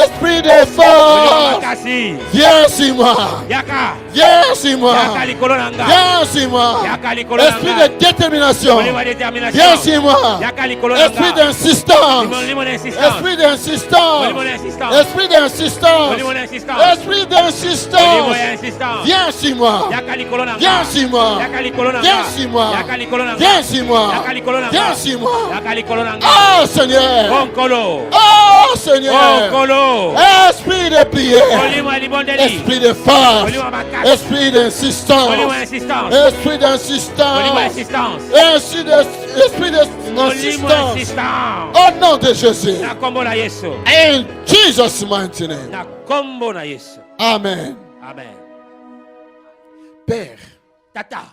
Esprit de force. Viens sur moi. Yaka. Viens sur moi. Yaka likolo nanga. Viens sur moi. Yaka likolo Esprit nanga. de détermination. Molimo détermination. Viens sur moi. Yaka likolo nanga. Esprit d'insistance. Molimo d'insistance. Esprit d'insistance. Molimo d'insistance. Esprit d'insistance. Molimo d'insistance. Esprit Molimo d'insistance. d'insistance. Viens sur moi. Yaka likolo nanga. Viens sur moi. Yaka likolo nanga. Viens sur moi. Yaka likolo nanga. Viens sur moi. Yaka likolo nanga. Viens sur moi. Yaka likolo nanga. Oh Seigneur. Onkolo. Oh Seigneur. Onkolo. Esprit de prière. Molimo libondeli. Esprit de force. Molimo makasi. Esprit d'insistance. Molimo insistance. Esprit Molimo d'insistance. insistance. Esprit Molimo d'insistance. insistance. Au nom de Jésus. Na kombo na Yesu. In Jesus' mighty name. Na kombo na Yesu. Amen. Amen. Père, Tata,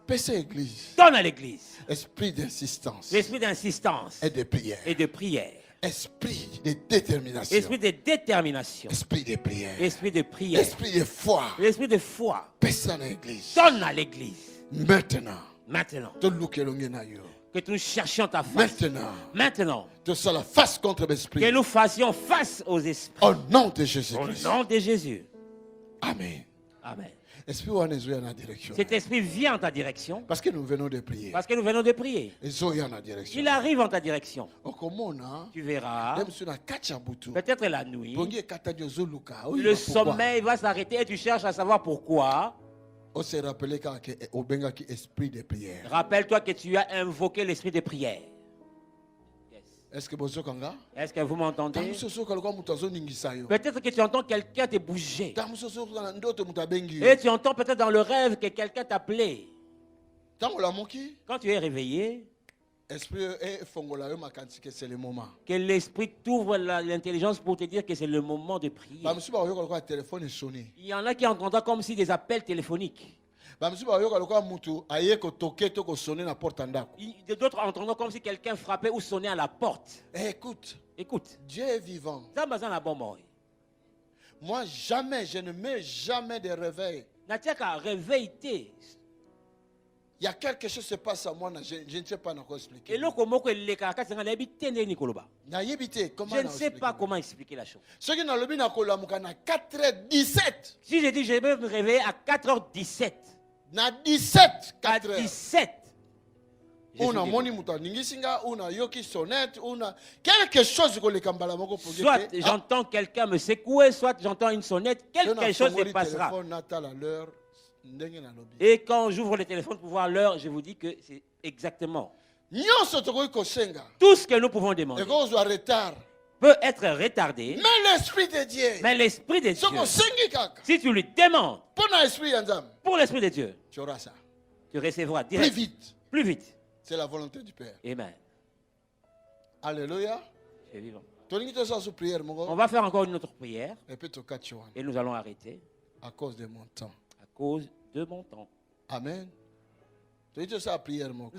paix cette église. donne à l'église Esprit d'insistance l'esprit d'insistance et de prière. et de prière. Esprit de détermination. Esprit de détermination. Esprit de prière. Esprit de prière. Esprit de foi. L'esprit de foi. Paix ça dans l'église. Donne à l'église. Maintenant. Maintenant. To look elonge na yo. Que nous cherchions ta face. Maintenant. Maintenant. De ça la face contre l'esprit. Que nous fassions face aux esprits. Au nom de Au Jésus-Christ. nom de Jésus. Amen. Amen. Esprit ou en la direction. Cet esprit vient en ta direction. Parce que nous venons de prier. Parce que nous venons de prier. Et Zoé en la direction. Il arrive en ta direction. Okomona. Tu verras. Même sur la kachabutu. Peut-être la nuit. Bongi katadio zoluka. Le sommeil va s'arrêter et tu cherches à savoir pourquoi. On s'est rappelé qu'au benga qui esprit de prière. Rappelle-toi que tu as invoqué l'esprit de prière. Est-ce que vous entendez? Est-ce que vous m'entendez? Peut-être que tu entends quelqu'un te bouger. Et tu entends peut-être dans le rêve que quelqu'un t'appelait. Quand tu es réveillé, que l'esprit t'ouvre l'intelligence pour te dire que c'est le moment de prier. Il y en a qui entendent comme si des appels téléphoniques. D'autres entendant comme si quelqu'un frappait ou sonnait à la porte. Écoute, Dieu est vivant. Moi, je ne mets jamais de réveil. Il y a quelque chose qui se passe à moi, je ne sais pas encore expliquer. Je ne sais pas comment expliquer la chose. Si je dis je vais me réveiller à 4h17. Na 17, à 17. Quelque chose soit j'entends quelqu'un me secouer, soit j'entends une sonnette, quelque chose se passera. Et quand j'ouvre le téléphone pour voir l'heure, je vous dis que c'est exactement. Tout ce que nous pouvons demander peut être retardé. Mais l'esprit de Dieu. Si tu lui demandes pour l'esprit de Dieu, tu auras ça. Tu recevras direct. Plus vite. C'est la volonté du Père. Amen. Alléluia. C'est vivant. On va faire encore une autre prière. Et nous allons arrêter. À cause de mon temps. À cause de mon temps. Amen. Nous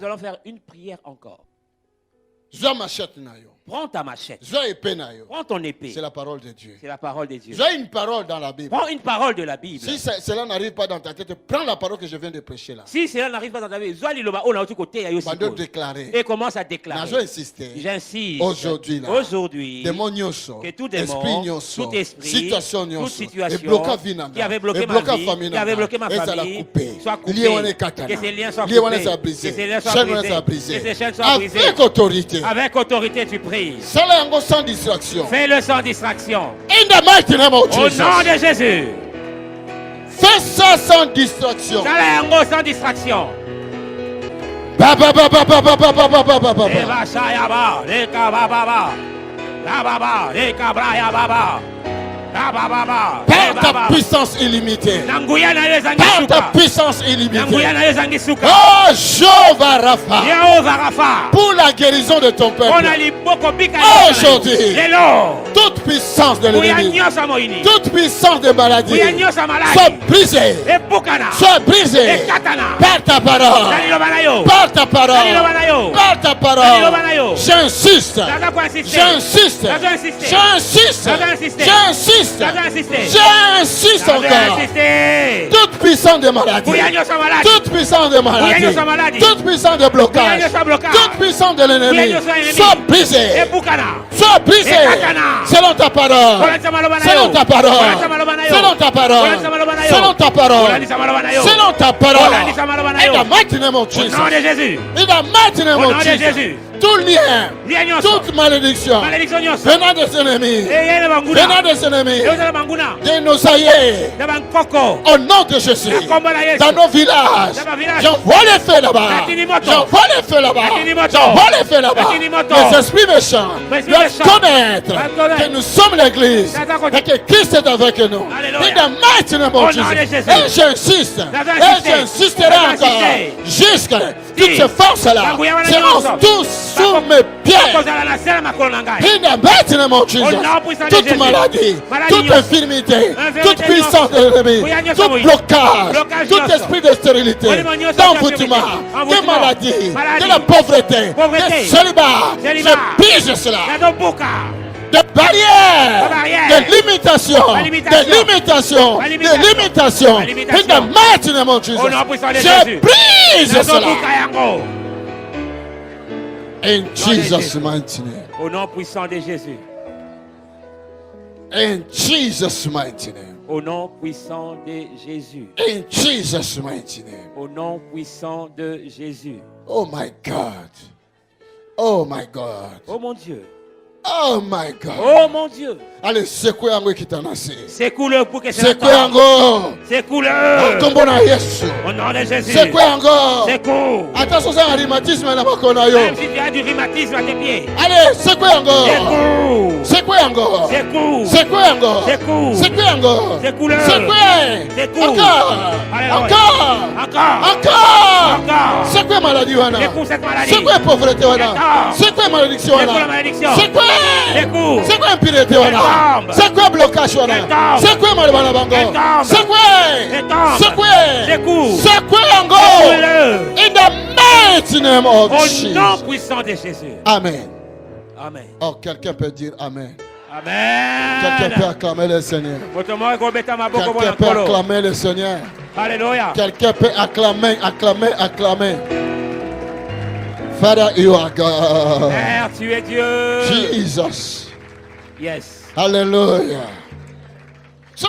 allons faire une prière encore. Prends ta machette. Prends ton épée. C'est la parole de Dieu. C'est la parole de Dieu. J'ai une parole dans la Bible. Prends une parole de la Bible. Si cela n'arrive pas dans ta tête, prends la parole que je viens de prêcher là. Si cela n'arrive pas dans ta Bible, et commence à déclarer. J'insiste. Aujourd'hui, que tout démon, tout esprit, situation qui avait bloqué ma vie, qui avait bloqué ma famille, soit coupé. Que ces liens soient coupés. Que ces liens soient brisés. Que ces chaînes soient brisées. Avec autorité, tu pries. Sans distraction. Fais-le sans distraction. In the mighty name of Jesus. Au nom de Jésus. Fais ça sans distraction. Sans distraction. Par ta puissance illimitée. Par ta puissance illimitée. Oh, Jéhovah Rapha. Pour la guérison de ton peuple. Aujourd'hui. Toute puissance de l'ennemi. Toute puissance de maladie. Soit brisée. Soit brisée. Par ta parole. Par ta parole. Par ta parole. J'insiste. J'insiste. J'insiste. J'insiste. J'insiste encore. Toute puissance de maladie. Toute puissance de maladie. Toute puissance de blocage. Toute puissance de l'ennemi. Sois brisée. Sois brisée. Selon ta parole. Selon ta parole. Selon ta parole. Selon ta parole. Selon ta parole. In the mighty name of Jesus. In the mighty name of Jesus. Tout lien, toute malédiction venant des ennemis, de nos aïeux, au nom de Jésus, dans nos villages, j'envoie les feux là-bas, j'envoie les feux là-bas, j'envoie les feux là-bas. Les esprits méchants doivent connaître que nous sommes l'église et que Christ est avec nous. In the mighty name of Jesus. Et j'insisterai encore jusqu'à toutes ces forces-là seront tous sous mes pieds. In the mighty name of Jesus. Toute maladie, toute infirmité, toute puissance de l'ennemi, tout blocage, tout esprit de stérilité, d'envoûtement, de maladie, de la pauvreté, de célibat, je pige cela. De barrières, de limitations, de limitations. In the mighty name of Jesus. Je brise cela. In Jesus' mighty name. Au nom puissant de Jésus. In Jesus' mighty name. Au nom puissant de Jésus. In Jesus' mighty name. Au nom puissant de Jésus. Oh my God. Oh my God. Oh mon Dieu. Oh my God. Oh mon Dieu. Allez, secoue yango kitanasi. Secoue-le pour que ça secoue yango. Secoue-le. Okombona Yesu. Au nom de Jésus. Secoue yango. Secoue. Attention à rhumatisme na makona yo. Même si tu as du rhumatisme à tes pieds. Allez, secoue yango. Secoue. Secoue yango. Secoue. Secoue yango. Secoue. Secoue yango. Secoue-le. Secoue. Secoue. Encore. Encore. Encore. Encore. Encore. Secoue maladie wana. Secoue cette maladie. Secoue pauvreté wana. Secoue malédiction wana. Secoue la malédiction. Secoue. Secoue. C'est quoi impunité wana? C'est quoi blocage wana? C'est quoi malabana bango? C'est quoi? C'est quoi? C'est quoi yango? In the mighty name of Jesus. Au nom puissant de Jésus. Amen. Amen. Oh, quelqu'un peut dire Amen. Amen. Quelqu'un peut acclamer le Seigneur. Quelqu'un peut acclamer le Seigneur. Alléluia. Quelqu'un peut acclamer. Father, you are God. Père, tu es Dieu. Jesus. Yes. Alléluia. Si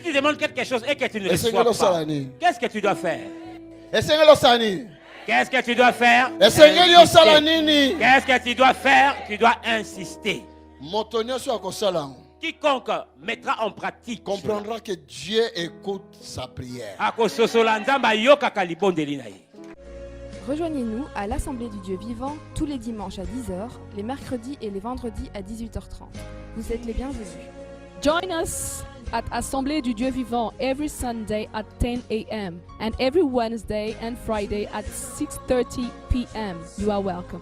tu demandes quelque chose et que tu ne reçois pas, qu'est-ce que tu dois faire? Qu'est-ce que tu dois faire? Qu'est-ce que tu dois faire? Tu dois insister. Quiconque mettra en pratique comprendra que Dieu écoute sa prière. Rejoignez-nous à l'Assemblée du Dieu vivant tous les dimanches à 10h, les mercredis et les vendredis à 18h30. Vous êtes les bienvenus. Join us at Assemblée du Dieu vivant every Sunday at 10 a.m. and every Wednesday and Friday at 6:30 p.m. You are welcome.